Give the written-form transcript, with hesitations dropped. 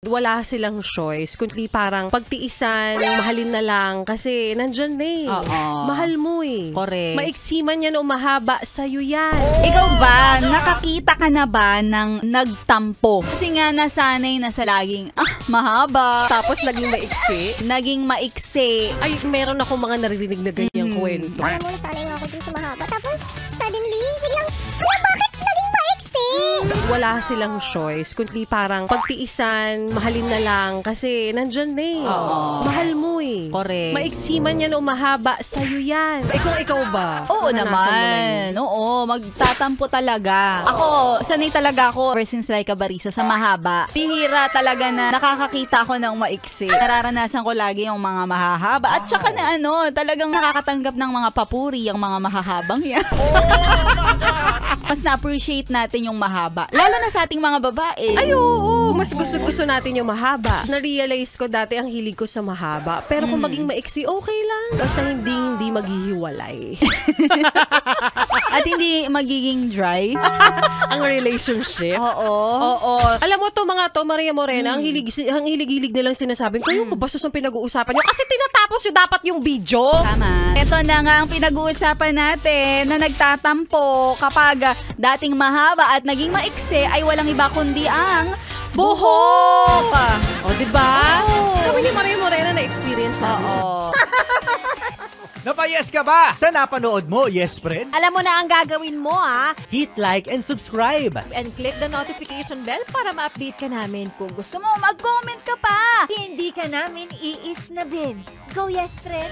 Wala silang choice, kundi parang pagtiisan, mahalin na lang kasi nandyan na eh. Mahal mo eh. Correct. Maiksi man yan o mahaba, sa'yo yan. Ikaw ba, nakakita ka na ba ng nagtampo? Kasi nga nasanay na sa laging, mahaba. Tapos naging maiksi. Naging maiksi. Ay, meron ako mga naririnig na ganyang kwento. Alam mo, nasanay nga ako dun sa mahaba. Tapos, suddenly, biglang, bakit naging maiksi? Wala silang choice, kundi parang pagtiisan, mahalin na lang kasi nandyan na eh. Mahal mo eh. Correct. Maiksi man yan o mahaba, sa'yo yan. Ikaw ba? Oo Naranasan mo na naman. yun? Oo, magtatampo talaga. Ako, sanay talaga ako ever since like Barisa sa mahaba. Pihira talaga na nakakakita ako ng maiksi. Nararanasan ko lagi yung mga mahahaba. At saka na talagang nakakatanggap ng mga papuri yung mga mahahabang yan. Mas na-appreciate natin yung mahaba. Lalo na sa ating mga babae. Ay, oo. Mas gusto natin yung mahaba. Na-realize ko dati ang hilig ko sa mahaba. Pero kung maging maiksi, okay lang. Basta hindi maghihiwalay. At hindi magiging dry. Ang relationship. Oo. Alam mo to mga to, Maria Morena, ang hilig-hilig nilang sinasabing, kayo ko bastos ang pinag-uusapan nyo? Kasi tinatapos nyo dapat yung video. Tama. Ito na nga ang pinag-uusapan natin na nagtatampo kapag dating mahaba at naging maiksi ay walang iba kundi ang buhok. O, diba? Oo. Kami ni Maria Morena na-experience namin. Oo. Napayes ka ba sa napanood mo, yes friend? Alam mo na ang gagawin mo, ha? Hit like and subscribe. And click the notification bell para ma-update ka namin. Kung gusto mo, mag-comment ka pa. Hindi ka namin iisnabin. Go, yes, friend!